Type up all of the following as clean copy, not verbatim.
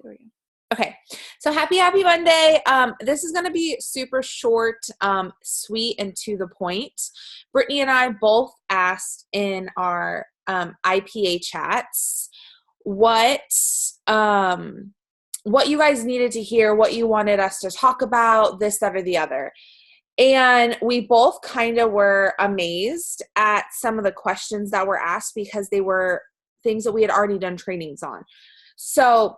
There we go. Okay. So happy Monday. This is going to be super short, sweet, and to the point. Brittany and I both asked in our IPA chats what you guys needed to hear, what you wanted us to talk about, this, that, or the other. And we both kind of were amazed at some of the questions that were asked because they were things that we had already done trainings on. So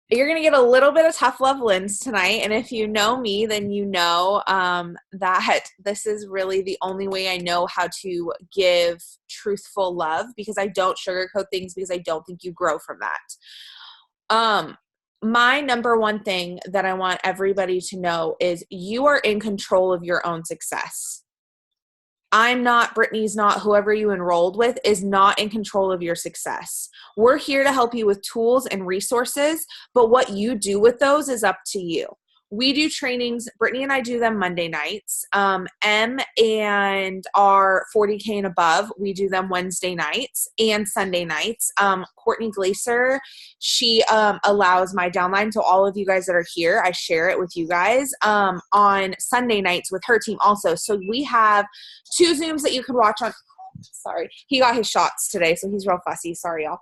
you're going to get a little bit of tough love wins tonight. And if you know me, then you know that this is really the only way I know how to give truthful love, because I don't sugarcoat things, because I don't think you grow from that. My number one thing that I want everybody to know is you are in control of your own success. I'm not, Brittany's not, whoever you enrolled with is not in control of your success. We're here to help you with tools and resources, but what you do with those is up to you. We do trainings, Brittany and I do them Monday nights. M and our 40K and above, we do them Wednesday nights and Sunday nights. Courtney Glaser, she allows my downline, so all of you guys that are here, I share it with you guys on Sunday nights with her team also. So we have 2 Zooms that you can watch on. Sorry, he got his shots today, so he's real fussy. Sorry, y'all.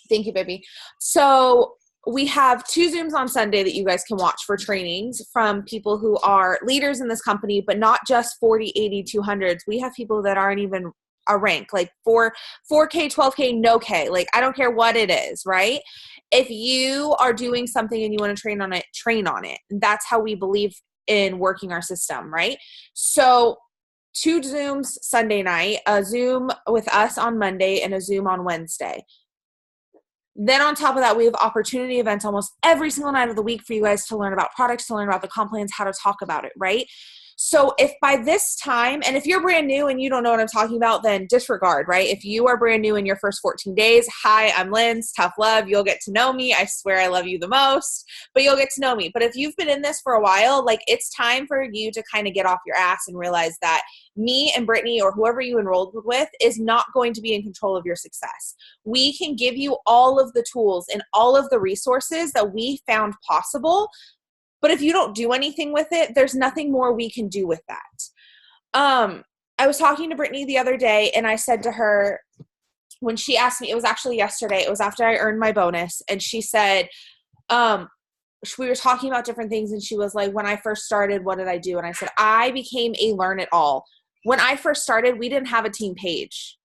Thank you, baby. So we have 2 Zooms on Sunday that you guys can watch for trainings from people who are leaders in this company, but not just 40, 80, 200s. We have people that aren't even a rank, like 4K, 12K, no K. Like, I don't care what it is, right? If you are doing something and you want to train on it, train on it. That's how we believe in working our system, right? So 2 Zooms Sunday night, a Zoom with us on Monday, and a Zoom on Wednesday. Then on top of that, we have opportunity events almost every single night of the week for you guys to learn about products, to learn about the comp plans, how to talk about it, right? So if by this time, and if you're brand new and you don't know what I'm talking about, then disregard, right? If you are brand new in your first 14 days, hi, I'm Linz, tough love. You'll get to know me. I swear I love you the most, but you'll get to know me. But if you've been in this for a while, like, it's time for you to kind of get off your ass and realize that me and Brittany or whoever you enrolled with is not going to be in control of your success. We can give you all of the tools and all of the resources that we found possible, but if you don't do anything with it, there's nothing more we can do with that. I was talking to Brittany the other day, and I said to her, when she asked me, it was actually yesterday, it was after I earned my bonus, and she said, we were talking about different things, and she was like, when I first started, what did I do? And I said, I became a learn it all. When I first started, we didn't have a team page.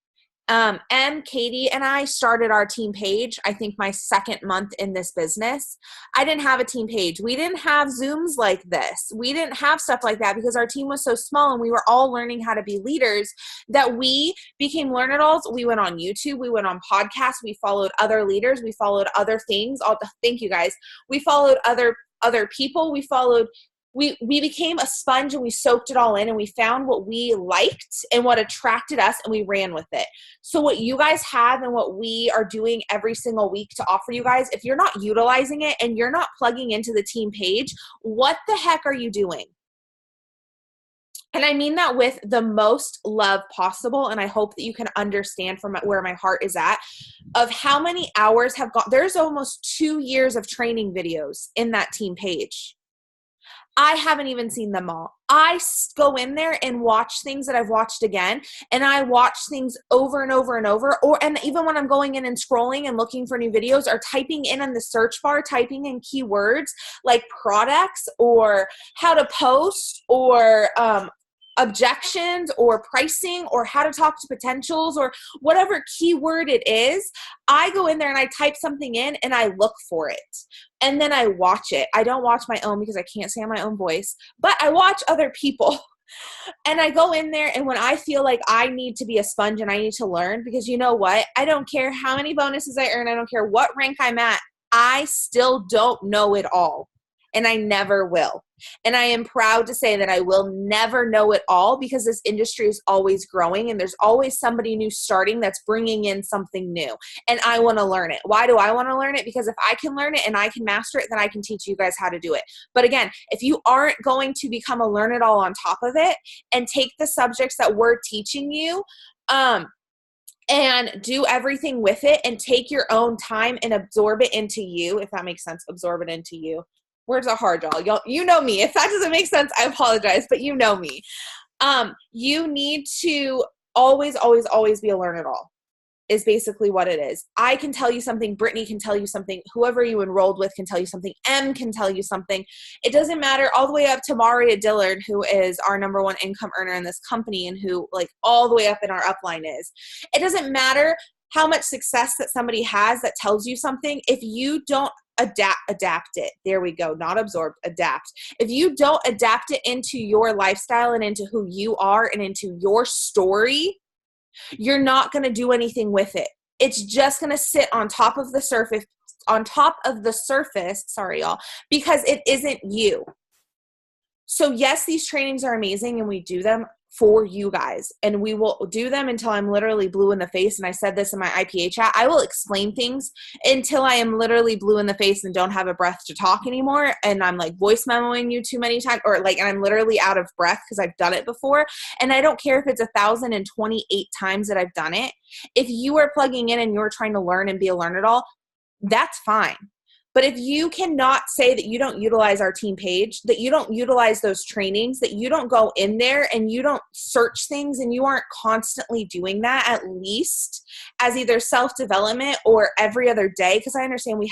Katie and I started our team page, I think my 2nd month in this business. I didn't have a team page. We didn't have Zooms like this. We didn't have stuff like that because our team was so small and we were all learning how to be leaders that we became learn-it-alls. We went on YouTube. We went on podcasts. We followed other leaders. We followed other things. Thank you guys. We followed other people. We became a sponge and we soaked it all in, and we found what we liked and what attracted us, and we ran with it. So what you guys have and what we are doing every single week to offer you guys, if you're not utilizing it and you're not plugging into the team page, what the heck are you doing? And I mean that with the most love possible, and I hope that you can understand from where my heart is at, of how many hours have gone. There's almost 2 years of training videos in that team page. I haven't even seen them all. I go in there and watch things that I've watched again, and I watch things over and over and over, and even when I'm going in and scrolling and looking for new videos or typing in the search bar, typing in keywords like products or how to post or objections or pricing or how to talk to potentials or whatever keyword it is, I go in there and I type something in and I look for it. And then I watch it. I don't watch my own because I can't stand my own voice, but I watch other people. And I go in there, and when I feel like I need to be a sponge and I need to learn, because you know what? I don't care how many bonuses I earn. I don't care what rank I'm at. I still don't know it all. And I never will. And I am proud to say that I will never know it all, because this industry is always growing and there's always somebody new starting that's bringing in something new. And I want to learn it. Why do I want to learn it? Because if I can learn it and I can master it, then I can teach you guys how to do it. But again, if you aren't going to become a learn it all on top of it and take the subjects that we're teaching you, and do everything with it and take your own time and absorb it into you, if that makes sense. Absorb it into you. Words are hard, y'all. You know me. If that doesn't make sense, I apologize, but you know me. You need to always, always, always be a learn-it-all is basically what it is. I can tell you something. Brittany can tell you something. Whoever you enrolled with can tell you something. M can tell you something. It doesn't matter, all the way up to Maria Dillard, who is our number one income earner in this company and who like all the way up in our upline is. It doesn't matter how much success that somebody has that tells you something. If you don't adapt it. There we go. Not absorb, adapt. If you don't adapt it into your lifestyle and into who you are and into your story, you're not going to do anything with it. It's just going to sit on top of the surface, sorry y'all, because it isn't you. So yes, these trainings are amazing and we do them for you guys, and we will do them until I'm literally blue in the face. And I said this in my IPA chat, I will explain things until I am literally blue in the face and don't have a breath to talk anymore. And I'm like voice memoing you too many times, or like, and I'm literally out of breath because I've done it before. And I don't care if it's 1,028 times that I've done it. If you are plugging in and you're trying to learn and be a learn-it-all, that's fine. But if you cannot say that you don't utilize our team page, that you don't utilize those trainings, that you don't go in there and you don't search things and you aren't constantly doing that, at least as either self-development or every other day, because I understand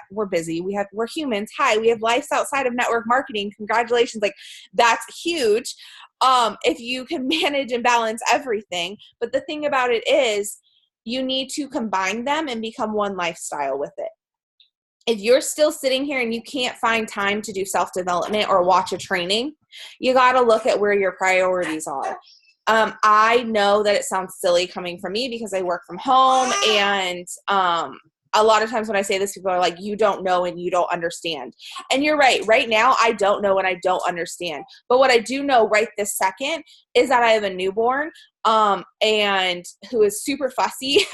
we're busy. We're humans. Hi, we have lives outside of network marketing. Congratulations. Like, that's huge. If you can manage and balance everything. But the thing about it is you need to combine them and become one lifestyle with it. If you're still sitting here and you can't find time to do self-development or watch a training, you got to look at where your priorities are. I know that it sounds silly coming from me because I work from home, and a lot of times when I say this, people are like, you don't know and you don't understand. And you're right. Right now, I don't know and I don't understand. But what I do know right this second is that I have a newborn and who is super fussy.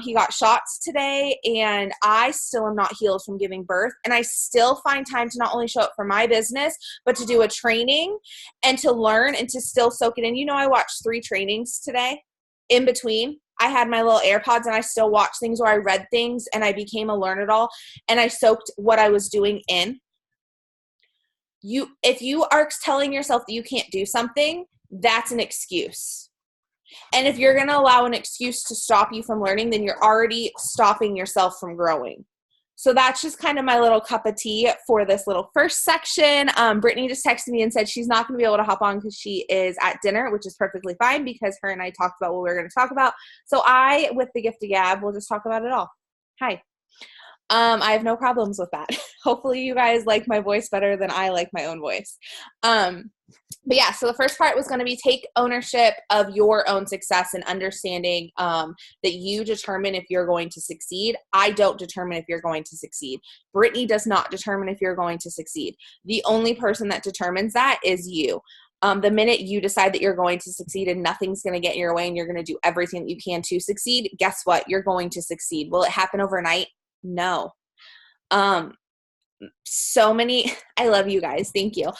He got shots today, and I still am not healed from giving birth. And I still find time to not only show up for my business, but to do a training and to learn and to still soak it in. You know, I watched 3 trainings today in between. I had my little AirPods and I still watched things, or I read things and I became a learn-it-all and I soaked what I was doing in. If you are telling yourself that you can't do something, that's an excuse. And if you're going to allow an excuse to stop you from learning, then you're already stopping yourself from growing. So that's just kind of my little cup of tea for this little first section. Brittany just texted me and said she's not going to be able to hop on because she is at dinner, which is perfectly fine because her and I talked about what we were going to talk about. So I, with the gift of gab, will just talk about it all. Hi. I have no problems with that. Hopefully you guys like my voice better than I like my own voice. But yeah, so the first part was going to be take ownership of your own success and understanding that you determine if you're going to succeed. I don't determine if you're going to succeed. Brittany does not determine if you're going to succeed. The only person that determines that is you. The minute you decide that you're going to succeed and nothing's going to get in your way and you're going to do everything that you can to succeed, guess what? You're going to succeed. Will it happen overnight? No. So many, I love you guys. Thank you.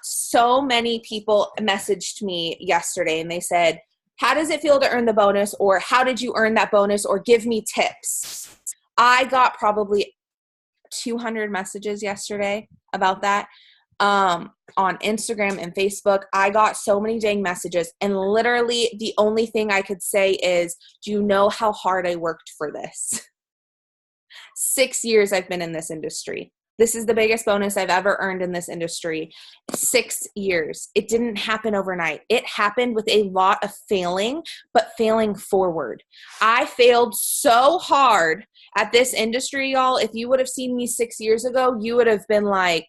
So many people messaged me yesterday and they said, how does it feel to earn the bonus? Or how did you earn that bonus? Or give me tips. I got probably 200 messages yesterday about that. On Instagram and Facebook, I got so many dang messages, and literally the only thing I could say is, do you know how hard I worked for this? 6 years I've been in this industry. This is the biggest bonus I've ever earned in this industry. 6 years. It didn't happen overnight. It happened with a lot of failing, but failing forward. I failed so hard at this industry, y'all. If you would have seen me 6 years ago, you would have been like,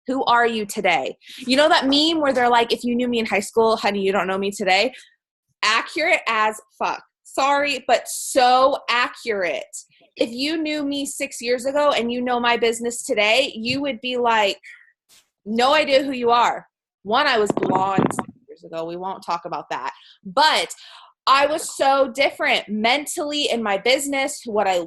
who are you today? You know that meme where they're like, if you knew me in high school, honey, you don't know me today? Accurate as fuck. Sorry, but so accurate. If you knew me 6 years ago and you know my business today, you would be like, no idea who you are. One, I was blonde 6 years ago. We won't talk about that. But I was so different mentally in my business, who I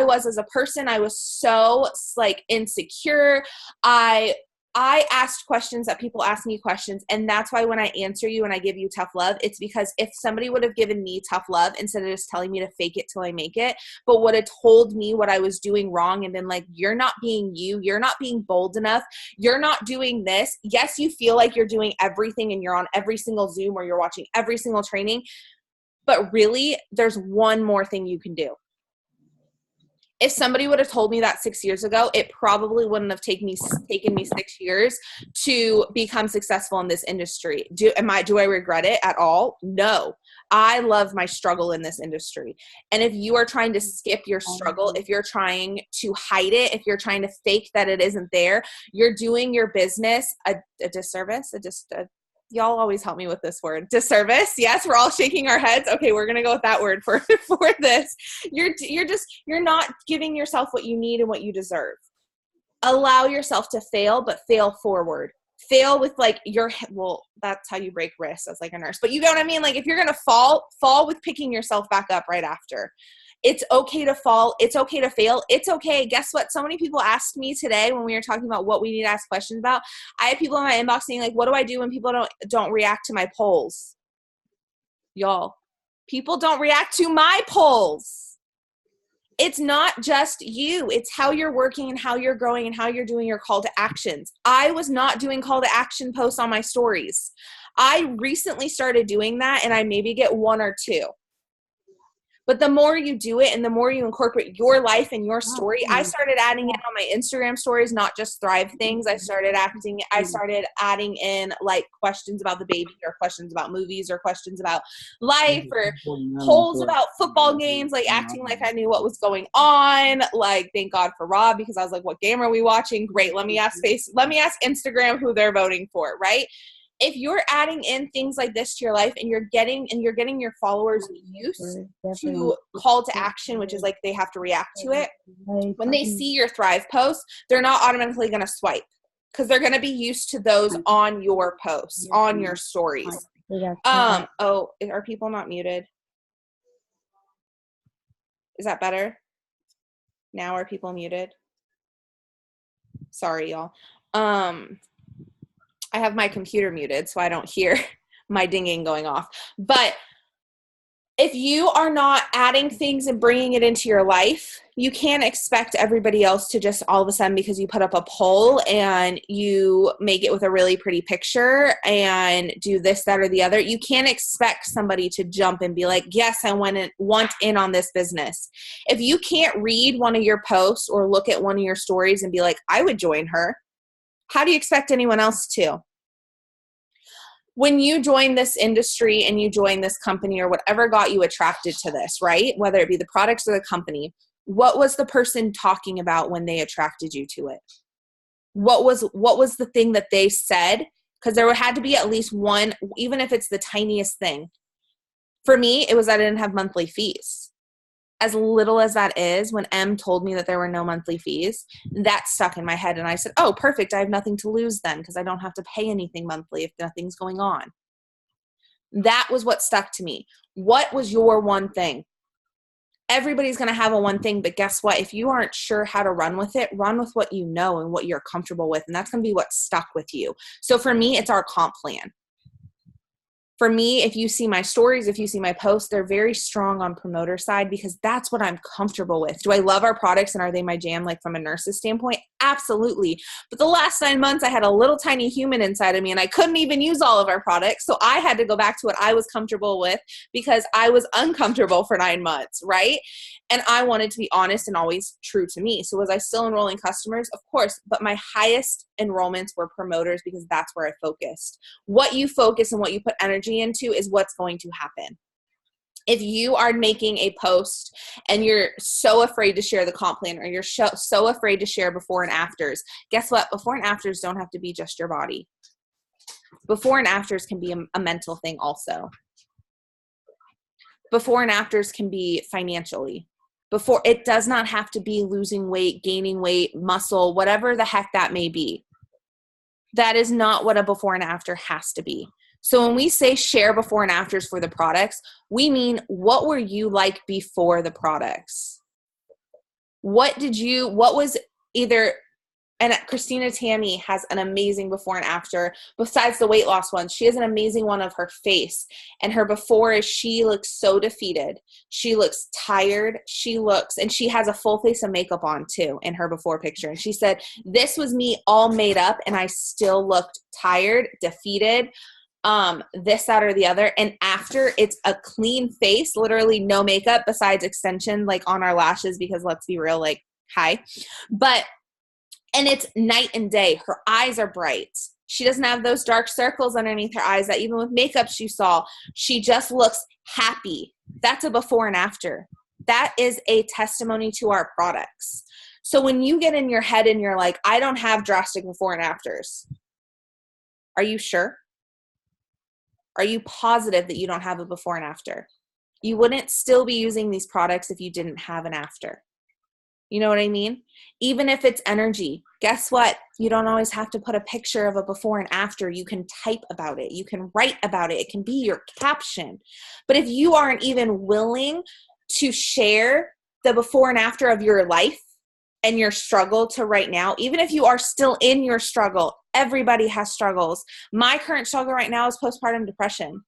was as a person. I was so like insecure. I I asked questions that people ask me questions. And that's why when I answer you and I give you tough love, it's because if somebody would have given me tough love instead of just telling me to fake it till I make it, but would have told me what I was doing wrong and been like, you're not being you, you're not being bold enough, you're not doing this. Yes, you feel like you're doing everything and you're on every single Zoom or you're watching every single training, but really there's one more thing you can do. If somebody would have told me that 6 years ago, it probably wouldn't have taken me 6 years to become successful in this industry. Do I regret it at all? No. I love my struggle in this industry. And if you are trying to skip your struggle, if you're trying to hide it, if you're trying to fake that it isn't there, you're doing your business a disservice, y'all always help me with this word. Disservice. Yes, we're all shaking our heads. Okay, we're gonna go with that word for this. You're not giving yourself what you need and what you deserve. Allow yourself to fail, but fail forward. Fail with like that's how you break wrists as like a nurse. But you know what I mean? Like if you're gonna fall with picking yourself back up right after. It's okay to fall. It's okay to fail. It's okay. Guess what? So many people asked me today when we were talking about what we need to ask questions about. I had people in my inbox saying like, what do I do when people don't react to my polls? Y'all, people don't react to my polls. It's not just you. It's how you're working and how you're growing and how you're doing your call to actions. I was not doing call to action posts on my stories. I recently started doing that and I maybe get one or two. But the more you do it and the more you incorporate your life and your story, I started adding in on my Instagram stories, not just Thrive things. I started adding in like questions about the baby or questions about movies or questions about life or polls about football games, like acting like I knew what was going on. Like, thank God for Rob, because I was like, what game are we watching? Great. Let me ask Instagram who they're voting for, right? If you're adding in things like this to your life and you're getting your followers used to call to action, which is like they have to react to it, when they see your Thrive post, they're not automatically going to swipe because they're going to be used to those on your posts, on your stories. Are people not muted? Is that better? Now are people muted? Sorry, y'all. I have my computer muted so I don't hear my dinging going off. But if you are not adding things and bringing it into your life, you can't expect everybody else to just all of a sudden, because you put up a poll and you make it with a really pretty picture and do this, that, or the other. You can't expect somebody to jump and be like, yes, I want in on this business. If you can't read one of your posts or look at one of your stories and be like, I would join her, how do you expect anyone else to? When you join this industry and you join this company or whatever got you attracted to this, right? Whether it be the products or the company, what was the person talking about when they attracted you to it? What was the thing that they said? Because there had to be at least one, even if it's the tiniest thing. For me, it was that I didn't have monthly fees. As little as that is, when M told me that there were no monthly fees, that stuck in my head. And I said, oh, perfect. I have nothing to lose then because I don't have to pay anything monthly if nothing's going on. That was what stuck to me. What was your one thing? Everybody's going to have a one thing, but guess what? If you aren't sure how to run with it, run with what you know and what you're comfortable with. And that's going to be what stuck with you. So for me, it's our comp plan. For me, if you see my stories, if you see my posts, they're very strong on promoter side because that's what I'm comfortable with. Do I love our products and are they my jam, like from a nurse's standpoint? Absolutely. But the last 9 months, I had a little tiny human inside of me and I couldn't even use all of our products. So I had to go back to what I was comfortable with because I was uncomfortable for 9 months, right? And I wanted to be honest and always true to me. So was I still enrolling customers? Of course, but my highest enrollments were promoters because that's where I focused. What you focus and what you put energy into is what's going to happen. If you are making a post and you're so afraid to share the comp plan or you're so afraid to share before and afters, guess what? Before and afters don't have to be just your body. Before and afters can be a mental thing also. Before and afters can be financially. Before, it does not have to be losing weight, gaining weight, muscle, whatever the heck that may be. That is not what a before and after has to be. So when we say share before and afters for the products, we mean what were you like before the products? What was either, And Christina Tammy has an amazing before and after. Besides the weight loss one, she has an amazing one of her face. And her before is she looks so defeated. She looks tired. And she has a full face of makeup on too in her before picture. And she said, this was me all made up and I still looked tired, defeated, this, that, or the other. And after, it's a clean face, literally no makeup besides extension like on our lashes, because let's be real, like, hi. And it's night and day. Her eyes are bright. She doesn't have those dark circles underneath her eyes that even with makeup she saw. She just looks happy. That's a before and after. That is a testimony to our products. So when you get in your head and you're like, I don't have drastic before and afters, are you sure? Are you positive that you don't have a before and after? You wouldn't still be using these products if you didn't have an after. You know what I mean? Even if it's energy, guess what? You don't always have to put a picture of a before and after. You can type about it. You can write about it. It can be your caption. But if you aren't even willing to share the before and after of your life and your struggle to right now, even if you are still in your struggle, everybody has struggles. My current struggle right now is postpartum depression.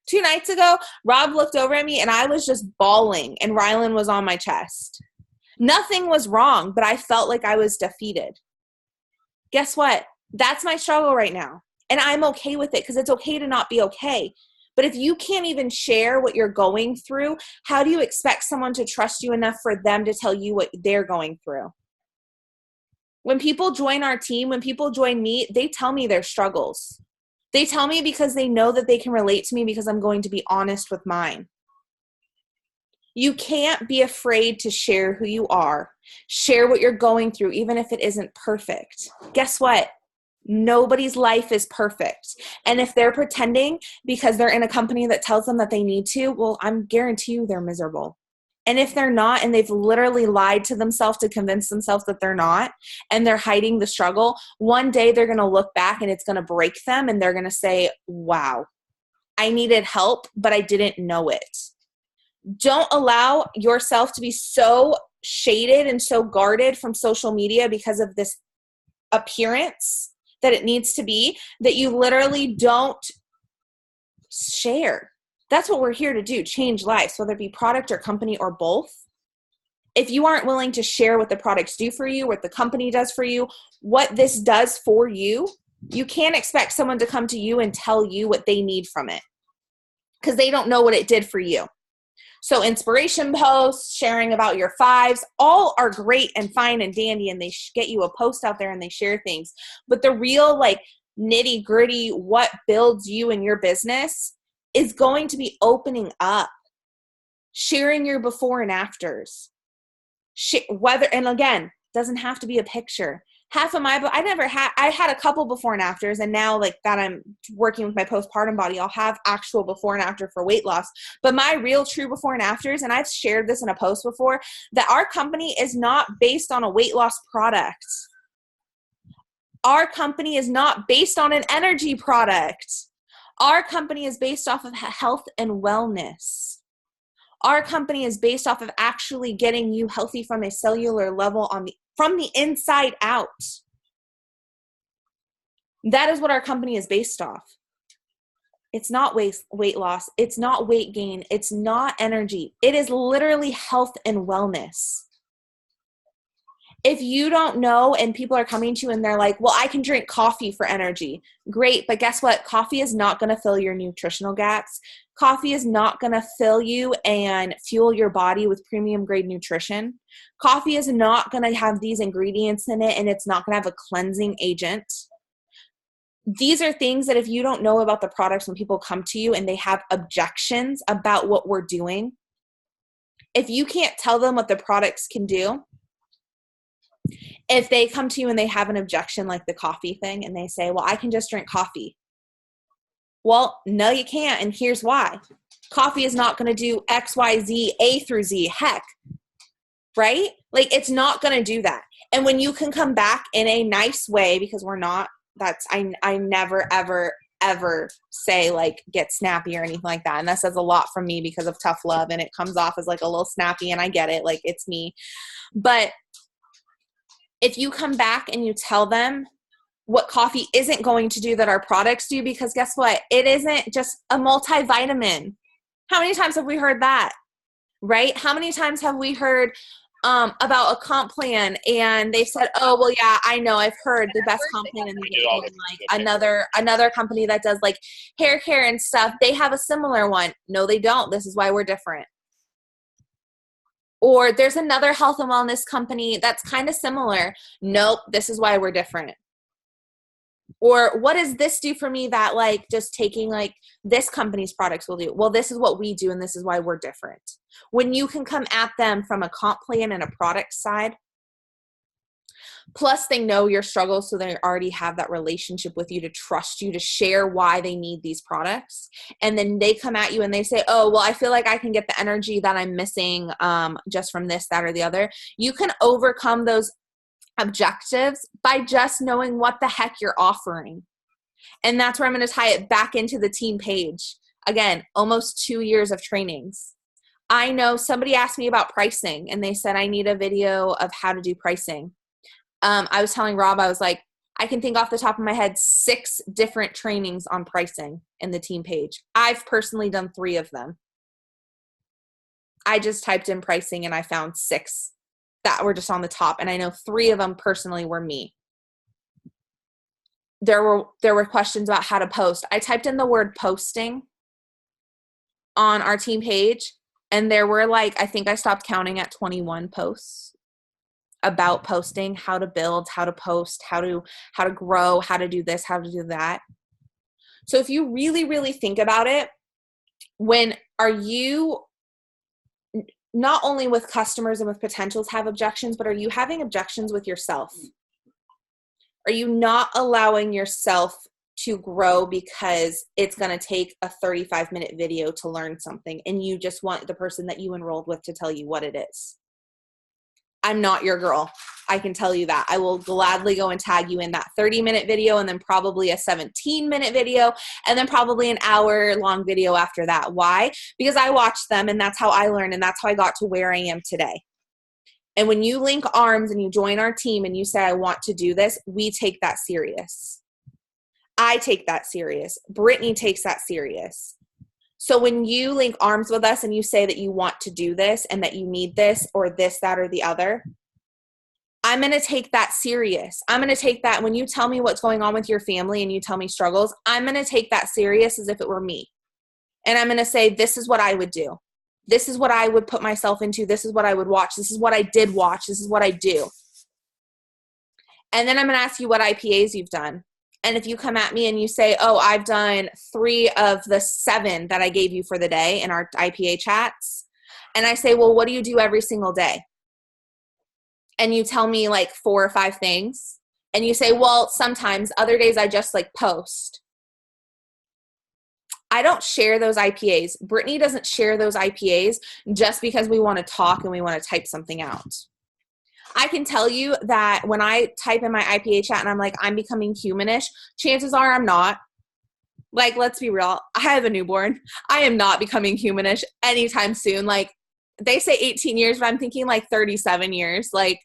2 nights ago, Rob looked over at me and I was just bawling and Rylan was on my chest. Nothing was wrong, but I felt like I was defeated. Guess what? That's my struggle right now. And I'm okay with it because it's okay to not be okay. But if you can't even share what you're going through, how do you expect someone to trust you enough for them to tell you what they're going through? When people join our team, when people join me, they tell me their struggles. They tell me because they know that they can relate to me because I'm going to be honest with mine. You can't be afraid to share who you are. Share what you're going through, even if it isn't perfect. Guess what? Nobody's life is perfect. And if they're pretending because they're in a company that tells them that they need to, well, I'm guarantee you they're miserable. And if they're not, and they've literally lied to themselves to convince themselves that they're not, and they're hiding the struggle, one day they're going to look back and it's going to break them and they're going to say, wow, I needed help, but I didn't know it. Don't allow yourself to be so shaded and so guarded from social media because of this appearance that it needs to be, that you literally don't share. That's what we're here to do, change lives, whether it be product or company or both. If you aren't willing to share what the products do for you, what the company does for you, what this does for you, you can't expect someone to come to you and tell you what they need from it because they don't know what it did for you. So inspiration posts, sharing about your 5s, all are great and fine and dandy, and they get you a post out there and they share things. But the real like nitty gritty, what builds you and your business is going to be opening up, sharing your before and afters. And again, doesn't have to be a picture. Half of my, I had a couple before and afters, and now like that I'm working with my postpartum body, I'll have actual before and after for weight loss. But my real true before and afters, and I've shared this in a post before, that our company is not based on a weight loss product. Our company is not based on an energy product. Our company is based off of health and wellness. Our company is based off of actually getting you healthy from a cellular level from the inside out. That is what our company is based off. It's not weight loss. It's not weight gain. It's not energy. It is literally health and wellness. If you don't know and people are coming to you and they're like, well, I can drink coffee for energy. Great, but guess what? Coffee is not going to fill your nutritional gaps. Coffee is not going to fill you and fuel your body with premium grade nutrition. Coffee is not going to have these ingredients in it, and it's not going to have a cleansing agent. These are things that if you don't know about the products, when people come to you and they have objections about what we're doing, if you can't tell them what the products can do, if they come to you and they have an objection like the coffee thing and they say, well, I can just drink coffee. Well, no, you can't. And here's why. Coffee is not going to do X, Y, Z, A through Z. Heck, right? Like it's not going to do that. And when you can come back in a nice way, because we're not, I never, ever say like get snappy or anything like that. And that says a lot from me because of tough love. And it comes off as like a little snappy, and I get it. Like it's me. But If you come back and you tell them what coffee isn't going to do that our products do, because guess what? It isn't just a multivitamin. How many times have we heard that? Right? How many times have we heard about a comp plan and they've said, oh, well, yeah, I know, I've heard the best comp plan in the game, like another company that does like hair care and stuff, they have a similar one. No, they don't. This is why we're different. Or there's another health and wellness company that's kind of similar. Nope, this is why we're different. Or what does this do for me that like just taking like this company's products will do? Well, this is what we do and this is why we're different. When you can come at them from a comp plan and a product side, plus they know your struggles, so they already have that relationship with you to trust you to share why they need these products. And then they come at you and they say, oh, well, I feel like I can get the energy that I'm missing just from this, that, or the other. You can overcome those objectives by just knowing what the heck you're offering. And that's where I'm going to tie it back into the team page. Again, almost 2 years of trainings. I know somebody asked me about pricing and they said, I need a video of how to do pricing. I was telling Rob, I was like, I can think off the top of my head 6 different trainings on pricing in the team page. I've personally done 3 of them. I just typed in pricing and I found 6 that were just on the top. And I know 3 of them personally were me. There were questions about how to post. I typed in the word posting on our team page and there were like, I think I stopped counting at 21 posts about posting, how to build, how to post, how to grow, how to do this, how to do that. So if you really, really think about it, when are you not only with customers and with potentials have objections, but are you having objections with yourself? Are you not allowing yourself to grow because it's going to take a 35-minute video to learn something and you just want the person that you enrolled with to tell you what it is? I'm not your girl. I can tell you that. I will gladly go and tag you in that 30-minute video and then probably a 17-minute video and then probably an hour-long video after that. Why? Because I watched them and that's how I learned and that's how I got to where I am today. And when you link arms and you join our team and you say, I want to do this, we take that serious. I take that serious. Brittany takes that serious. So when you link arms with us and you say that you want to do this and that you need this or this, that, or the other, I'm going to take that serious. I'm going to take that when you tell me what's going on with your family and you tell me struggles, I'm going to take that serious as if it were me. And I'm going to say, this is what I would do. This is what I would put myself into. This is what I would watch. This is what I did watch. This is what I do. And then I'm going to ask you what IPAs you've done. And if you come at me and you say, oh, I've done 3 of the 7 that I gave you for the day in our IPA chats. And I say, well, what do you do every single day? And you tell me like 4 or 5 things. And you say, well, sometimes other days I just like post. I don't share those IPAs. Brittany doesn't share those IPAs just because we want to talk and we want to type something out. I can tell you that when I type in my IPA chat and I'm like, I'm becoming humanish, chances are I'm not. Like, let's be real. I have a newborn. I am not becoming humanish anytime soon. Like, they say 18 years, but I'm thinking like 37 years. Like,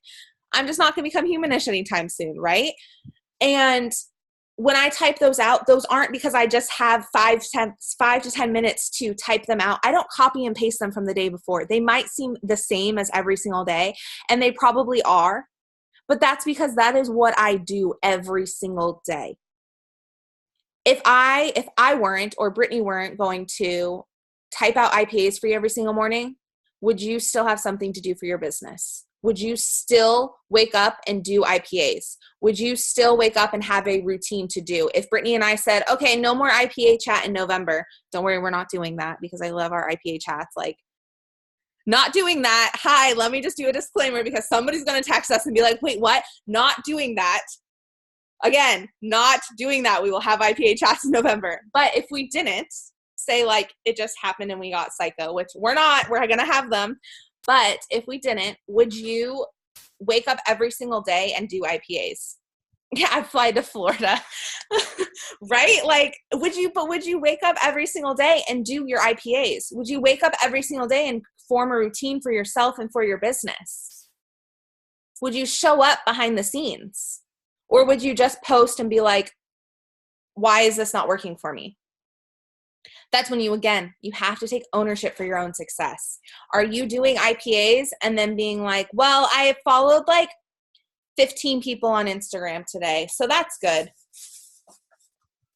I'm just not going to become humanish anytime soon, right? And when I type those out, those aren't because I just have 5 to 10 minutes to type them out. I don't copy and paste them from the day before. They might seem the same as every single day, and they probably are, but that's because that is what I do every single day. If I weren't, or Brittany weren't going to type out IPAs for you every single morning, would you still have something to do for your business? Would you still wake up and do IPAs? Would you still wake up and have a routine to do? If Brittany and I said, okay, no more IPA chat in November, don't worry, we're not doing that because I love our IPA chats. Like, not doing that. Hi, let me just do a disclaimer because somebody's going to text us and be like, wait, what? Not doing that. Again, not doing that. We will have IPA chats in November. But if we didn't, say like it just happened and we got psycho, which we're not, we're going to have them. But if we didn't, would you wake up every single day and do IPAs? Yeah, I'd fly to Florida, right? Like, would you wake up every single day and do your IPAs? Would you wake up every single day and form a routine for yourself and for your business? Would you show up behind the scenes? Or would you just post and be like, why is this not working for me? That's when you have to take ownership for your own success. Are you doing IPAs and then being like, well, I followed like 15 people on Instagram today, so that's good.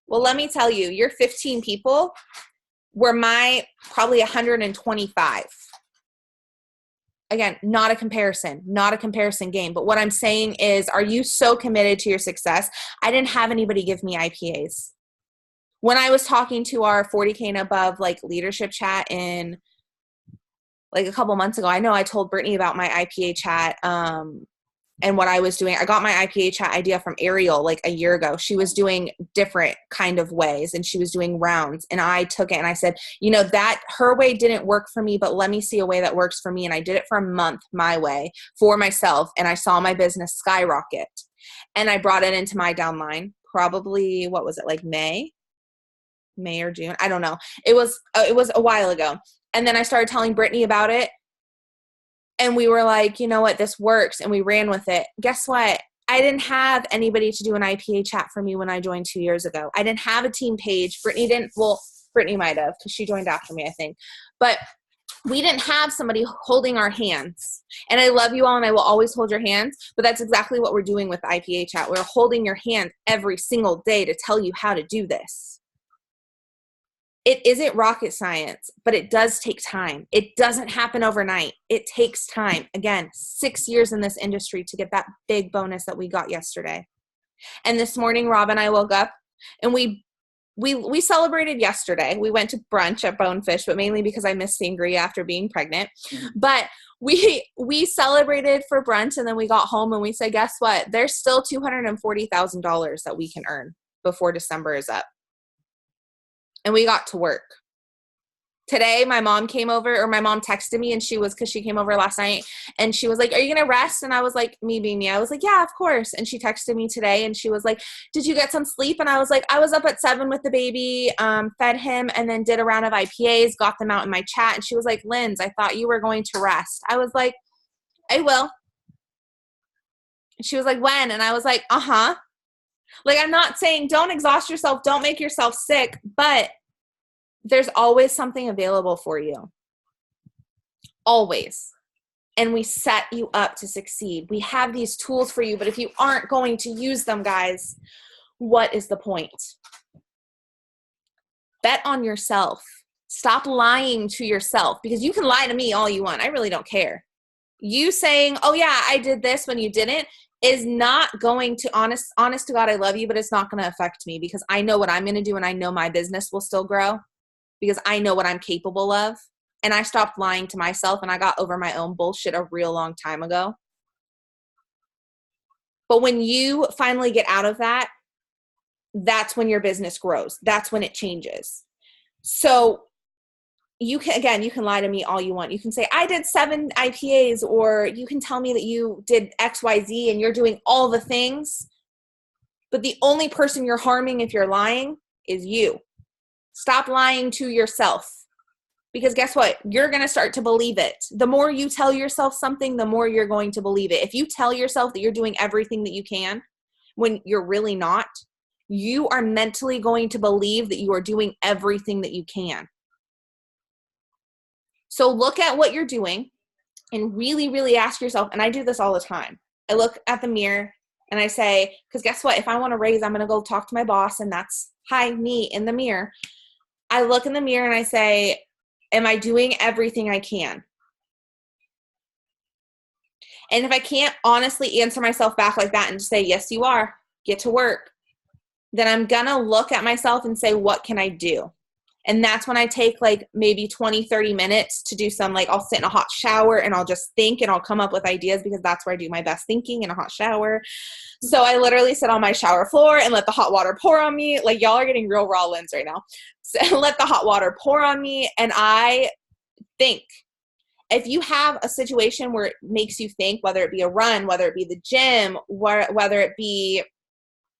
Well, let me tell you, your 15 people were my probably 125. Again, not a comparison game. But what I'm saying is, are you so committed to your success? I didn't have anybody give me IPAs. When I was talking to our 40K and above like leadership chat in like a couple months ago, I know I told Brittany about my IPA chat and what I was doing. I got my IPA chat idea from Ariel like a year ago. She was doing different kind of ways and she was doing rounds, and I took it and I said, you know, that her way didn't work for me, but let me see a way that works for me. And I did it for a month my way for myself, and I saw my business skyrocket. And I brought it into my downline probably, what was it, like May or June? I don't know. It was a while ago. And then I started telling Brittany about it. And we were like, you know what, this works. And we ran with it. Guess what? I didn't have anybody to do an IPA chat for me when I joined 2 years ago. I didn't have a team page. Brittany didn't. Well, Brittany might have because she joined after me, I think. But we didn't have somebody holding our hands. And I love you all and I will always hold your hands. But that's exactly what we're doing with IPA chat. We're holding your hand every single day to tell you how to do this. It isn't rocket science, but it does take time. It doesn't happen overnight. It takes time. Again, 6 years in this industry to get that big bonus that we got yesterday. And this morning, Rob and I woke up and we celebrated yesterday. We went to brunch at Bonefish, but mainly because I missed sangria after being pregnant. But we celebrated for brunch, and then we got home and we said, guess what? There's still $240,000 that we can earn before December is up. And we got to work. Today, my mom texted me, and because she came over last night, and she was like, are you going to rest? And I was like, me being me, I was like, yeah, of course. And she texted me today, and she was like, did you get some sleep? And I was like, I was up at 7 with the baby, fed him, and then did a round of IPAs, got them out in my chat. And she was like, Linz, I thought you were going to rest. I was like, I will. And she was like, when? And I was like, uh-huh. Like, I'm not saying don't exhaust yourself, don't make yourself sick, but there's always something available for you. Always. And we set you up to succeed. We have these tools for you, but if you aren't going to use them, guys, what is the point? Bet on yourself. Stop lying to yourself, because you can lie to me all you want. I really don't care. You saying, oh yeah, I did this when you didn't, is not going to, honest to God, I love you, but it's not going to affect me, because I know what I'm going to do, and I know my business will still grow because I know what I'm capable of. And I stopped lying to myself, and I got over my own bullshit a real long time ago. But when you finally get out of that, that's when your business grows. That's when it changes. So you can lie to me all you want. You can say, I did 7 IPAs, or you can tell me that you did XYZ and you're doing all the things. But the only person you're harming if you're lying is you. Stop lying to yourself. Because guess what? You're going to start to believe it. The more you tell yourself something, the more you're going to believe it. If you tell yourself that you're doing everything that you can when you're really not, you are mentally going to believe that you are doing everything that you can. So look at what you're doing and really, really ask yourself, and I do this all the time. I look at the mirror and I say, because guess what? If I want to raise, I'm going to go talk to my boss, and that's, hi, me in the mirror. I look in the mirror and I say, am I doing everything I can? And if I can't honestly answer myself back like that and just say, yes, you are, get to work, then I'm going to look at myself and say, what can I do? And that's when I take like maybe 20, 30 minutes to do some, like I'll sit in a hot shower and I'll just think and I'll come up with ideas, because that's where I do my best thinking, in a hot shower. So I literally sit on my shower floor and let the hot water pour on me. Like, y'all are getting real raw Linz right now. So let the hot water pour on me and I think. If you have a situation where it makes you think, whether it be a run, whether it be the gym, whether it be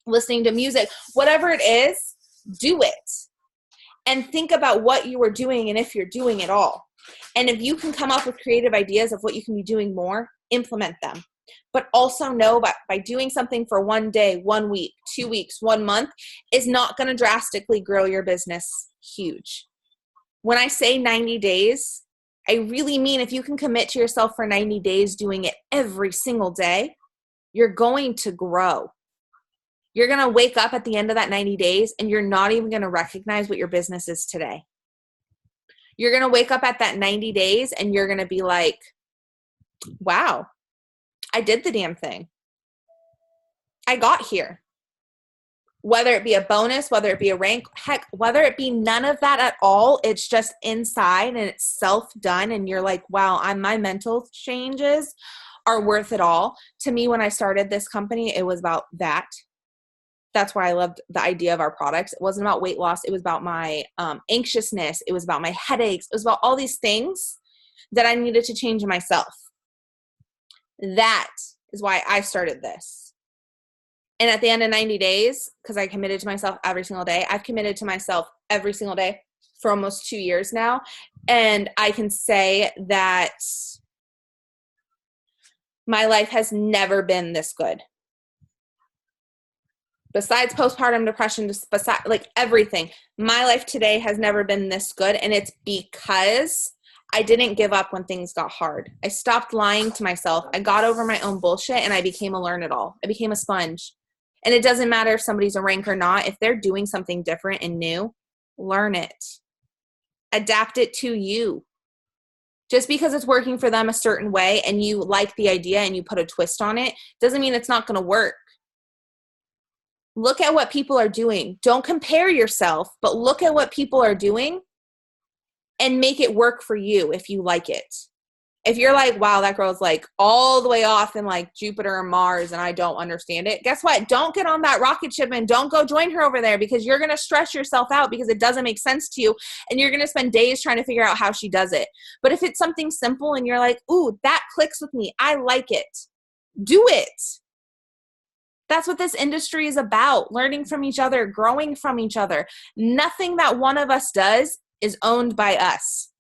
listening to music, whatever it is, do it. And think about what you are doing and if you're doing it all. And if you can come up with creative ideas of what you can be doing more, implement them. but also know by doing something for 1 day, 1 week, 2 weeks, 1 month is not going to drastically grow your business huge. When I say 90 days, I really mean if you can commit to yourself for 90 days doing it every single day, you're going to grow. You're going to wake up at the end of that 90 days and you're not even going to recognize what your business is today. You're going to wake up at that 90 days and you're going to be like, wow, I did the damn thing. I got here. Whether it be a bonus, whether it be a rank, heck, whether it be none of that at all, it's just inside and it's self-done and you're like, wow, my mental changes are worth it all. To me, when I started this company, it was about that. That's why I loved the idea of our products. It wasn't about weight loss. It was about my anxiousness. It was about my headaches. It was about all these things that I needed to change in myself. That is why I started this. And at the end of 90 days, because I committed to myself every single day, I've committed to myself every single day for almost 2 years now. And I can say that my life has never been this good. Besides postpartum depression, besides like everything, my life today has never been this good. And it's because I didn't give up when things got hard. I stopped lying to myself. I got over my own bullshit and I became a learn-it-all. I became a sponge. And it doesn't matter if somebody's a rank or not. If they're doing something different and new, learn it. Adapt it to you. Just because it's working for them a certain way and you like the idea and you put a twist on it, doesn't mean it's not going to work. Look at what people are doing. Don't compare yourself, but look at what people are doing and make it work for you if you like it. If you're like, wow, that girl's like all the way off in like Jupiter or Mars and I don't understand it, guess what? Don't get on that rocket ship and don't go join her over there because you're going to stress yourself out because it doesn't make sense to you and you're going to spend days trying to figure out how she does it. But if it's something simple and you're like, ooh, that clicks with me, I like it, do it. That's what this industry is about, learning from each other, growing from each other. Nothing that one of us does is owned by us.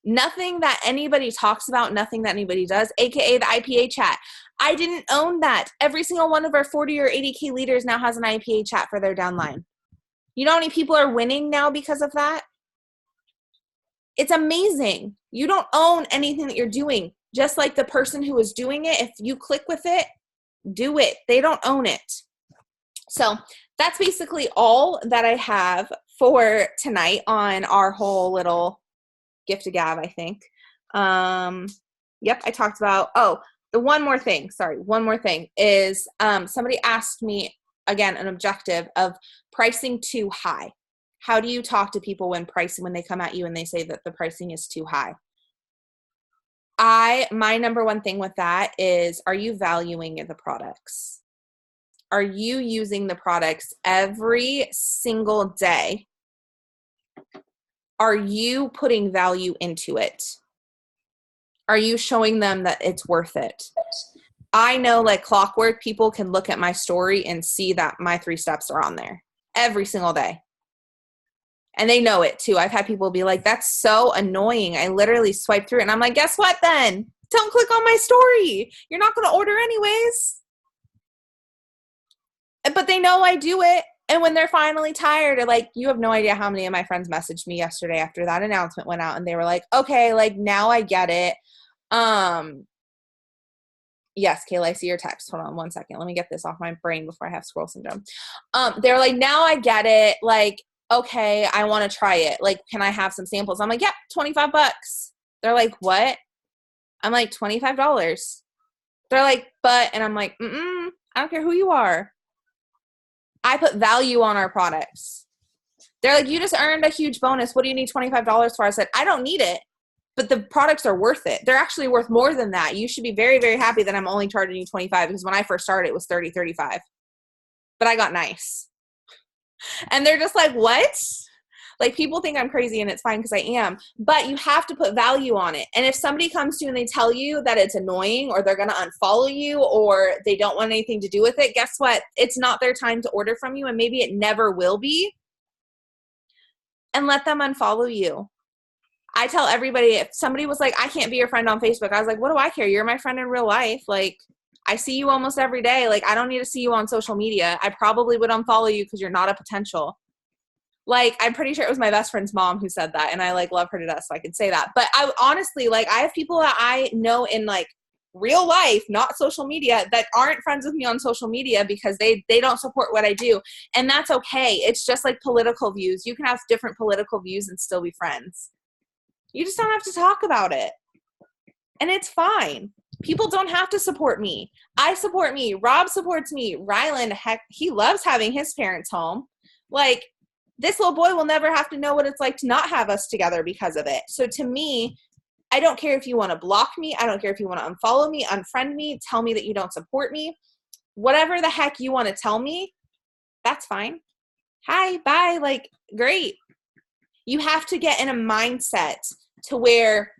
Nothing that anybody talks about, nothing that anybody does, aka the IPA chat. I didn't own that. Every single one of our 40 or 80K leaders now has an IPA chat for their downline. You know how many people are winning now because of that? It's amazing. You don't own anything that you're doing. Just like the person who is doing it, if you click with it, do it. They don't own it. So that's basically all that I have for tonight on our whole little gift to gab, I think. Yep, I talked about, one more thing is somebody asked me, again, an objective of pricing too high. How do you talk to people when they come at you and they say that the pricing is too high? My number one thing with that is, are you valuing the products? Are you using the products every single day? Are you putting value into it? Are you showing them that it's worth it? I know like clockwork, people can look at my story and see that my 3 steps are on there every single day. And they know it too. I've had people be like, that's so annoying. I literally swipe through it. And I'm like, guess what then? Don't click on my story. You're not going to order anyways. But they know I do it. And when they're finally tired, like, you have no idea how many of my friends messaged me yesterday after that announcement went out. And they were like, okay, like now I get it. Yes, Kayla, I see your text. Hold on 1 second. Let me get this off my brain before I have scroll syndrome. They were like, now I get it. Like, okay, I want to try it. Like, can I have some samples? I'm like, yep, $25. They're like, what? I'm like, $25. They're like, but, and I'm like, I don't care who you are. I put value on our products. They're like, you just earned a huge bonus. What do you need $25 for? I said, I don't need it, but the products are worth it. They're actually worth more than that. You should be very, very happy that I'm only charging you $25 because when I first started, it was $30, $35. But I got nice. And they're just like, what? Like, people think I'm crazy and it's fine because I am, but you have to put value on it. And if somebody comes to you and they tell you that it's annoying or they're going to unfollow you or they don't want anything to do with it, guess what? It's not their time to order from you and maybe it never will be. And let them unfollow you. I tell everybody, if somebody was like, I can't be your friend on Facebook, I was like, what do I care? You're my friend in real life. Like, I see you almost every day. Like, I don't need to see you on social media. I probably would unfollow you because you're not a potential. Like, I'm pretty sure it was my best friend's mom who said that, and I like love her to death, so I can say that. But I honestly, like, I have people that I know in like real life, not social media, that aren't friends with me on social media because they don't support what I do, and that's okay. It's just like political views. You can have different political views and still be friends. You just don't have to talk about it, and it's fine. People don't have to support me. I support me. Rob supports me. Rylan, heck, he loves having his parents home. Like, this little boy will never have to know what it's like to not have us together because of it. So to me, I don't care if you want to block me. I don't care if you want to unfollow me, unfriend me, tell me that you don't support me. Whatever the heck you want to tell me, that's fine. Hi, bye, like, great. You have to get in a mindset to where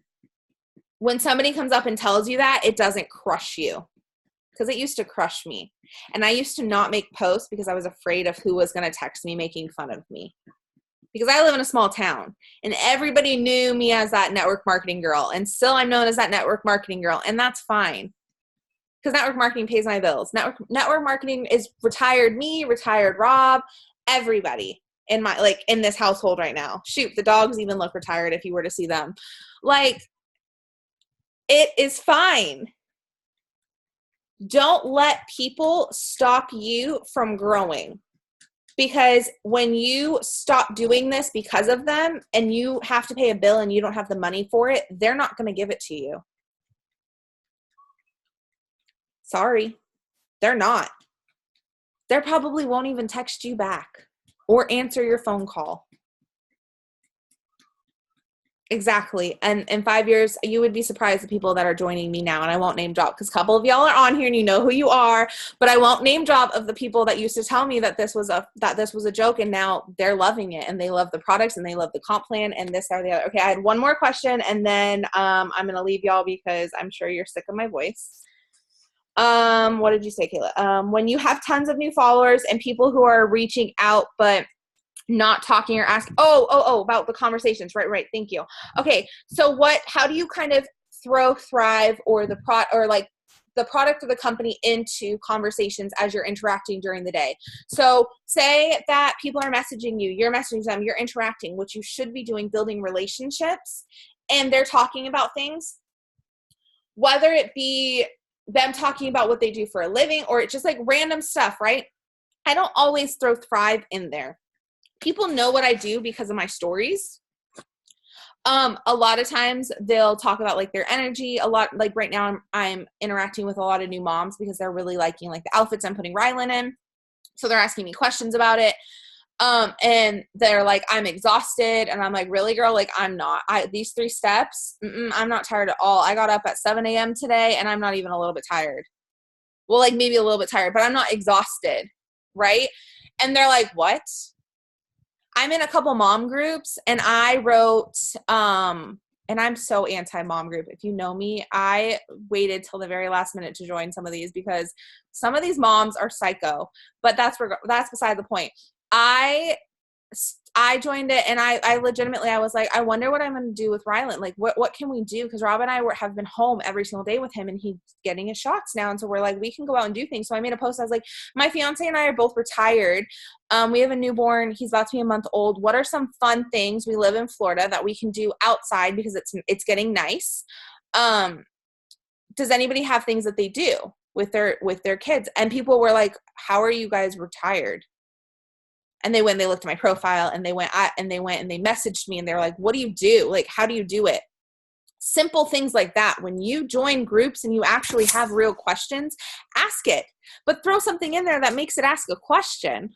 when somebody comes up and tells you that, it doesn't crush you. Because it used to crush me. And I used to not make posts because I was afraid of who was going to text me making fun of me. Because I live in a small town and everybody knew me as that network marketing girl. And still I'm known as that network marketing girl. And that's fine. Because network marketing pays my bills. Network marketing is retired me, retired Rob, everybody in my, like, in this household right now. Shoot, the dogs even look retired if you were to see them. Like, it is fine. Don't let people stop you from growing, because when you stop doing this because of them and you have to pay a bill and you don't have the money for it, they're not going to give it to you. Sorry, they're not. They probably won't even text you back or answer your phone call. Exactly. And in 5 years, you would be surprised the people that are joining me now. And I won't name drop because a couple of y'all are on here and you know who you are, but I won't name drop of the people that used to tell me that this was a joke, and now they're loving it and they love the products and they love the comp plan and this or the other. Okay, I had one more question and then I'm gonna leave y'all because I'm sure you're sick of my voice. What did you say, Kayla? When you have tons of new followers and people who are reaching out but not talking or asking, about the conversations. Right. Thank you. Okay. So how do you kind of throw Thrive or the product of the company into conversations as you're interacting during the day? So say that people are messaging you, you're messaging them, you're interacting, which you should be doing, building relationships, and they're talking about things, whether it be them talking about what they do for a living or it's just like random stuff, right? I don't always throw Thrive in there. People know what I do because of my stories. A lot of times they'll talk about like their energy a lot. Like right now I'm interacting with a lot of new moms because they're really liking like the outfits I'm putting Rylan in. So they're asking me questions about it. And they're like, I'm exhausted. And I'm like, really, girl? Like, I'm not. These 3 steps, I'm not tired at all. I got up at 7 a.m. today and I'm not even a little bit tired. Well, like maybe a little bit tired, but I'm not exhausted. Right. And they're like, what? I'm in a couple mom groups and I wrote, and I'm so anti-mom group. If you know me, I waited till the very last minute to join some of these because some of these moms are psycho, but that's beside the point. I joined it and I legitimately, I was like, I wonder what I'm going to do with Rylan. Like, what can we do? Because Rob and I have been home every single day with him and he's getting his shots now. And so we're like, we can go out and do things. So I made a post. I was like, my fiance and I are both retired. We have a newborn. He's about to be a month old. What are some fun things? We live in Florida that we can do outside because it's getting nice. Does anybody have things that they do with their kids? And people were like, how are you guys retired? And they looked at my profile and they messaged me and they were like, what do you do? Like, how do you do it? Simple things like that. When you join groups and you actually have real questions, ask it, but throw something in there that makes it ask a question.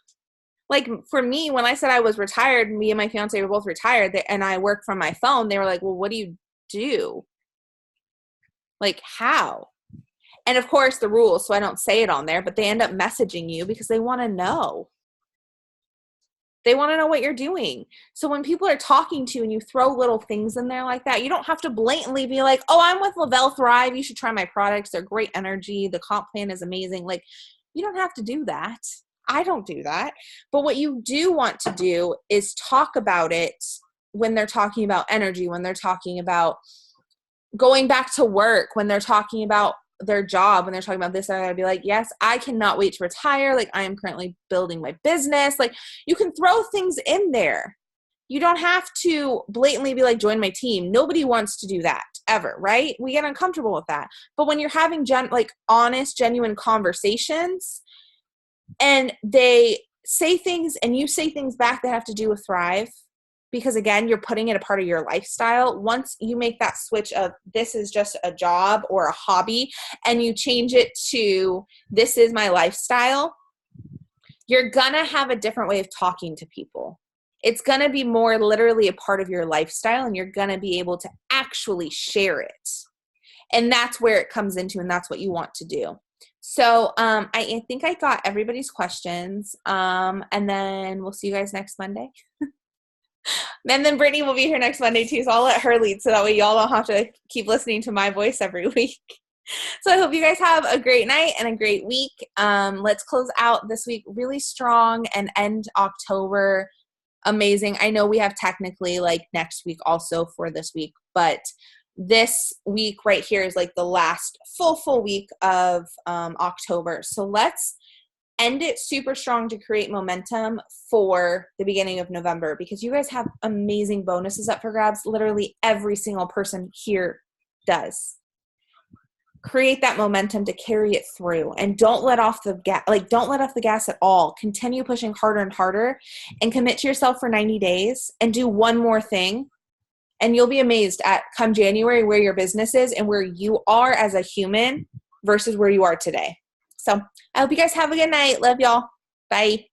Like for me, when I said I was retired, me and my fiance were both retired and I work from my phone, they were like, well, what do you do? Like how? And of course the rules, so I don't say it on there, but they end up messaging you because they want to know. They want to know what you're doing. So when people are talking to you and you throw little things in there like that, you don't have to blatantly be like, oh, I'm with Lavelle Thrive. You should try my products. They're great energy. The comp plan is amazing. Like, you don't have to do that. I don't do that. But what you do want to do is talk about it when they're talking about energy, when they're talking about going back to work, when they're talking about their job, when they're talking about this, I gotta be like, yes, I cannot wait to retire. Like, I am currently building my business. Like, you can throw things in there. You don't have to blatantly be like, join my team. Nobody wants to do that ever, right? We get uncomfortable with that. But when you're having honest, genuine conversations, and they say things and you say things back that have to do with Thrive, because again, you're putting it a part of your lifestyle. Once you make that switch of this is just a job or a hobby, and you change it to this is my lifestyle, you're gonna have a different way of talking to people. It's gonna be more literally a part of your lifestyle, and you're gonna be able to actually share it. And that's where it comes into, and that's what you want to do. So I think I got everybody's questions. And then we'll see you guys next Monday. And then Brittany will be here next Monday too, so I'll let her lead so that way y'all don't have to keep listening to my voice every week. So I hope you guys have a great night and a great week. Let's close out this week really strong and end October amazing. I know we have technically like next week also for this week, but this week right here is like the last full week of October. So let's end it super strong to create momentum for the beginning of November, because you guys have amazing bonuses up for grabs. Literally every single person here does. Create that momentum to carry it through, and don't let off the gas. Don't let off the gas at all. Continue pushing harder and harder, and commit to yourself for 90 days and do one more thing. And you'll be amazed at come January where your business is and where you are as a human versus where you are today. So I hope you guys have a good night. Love y'all. Bye.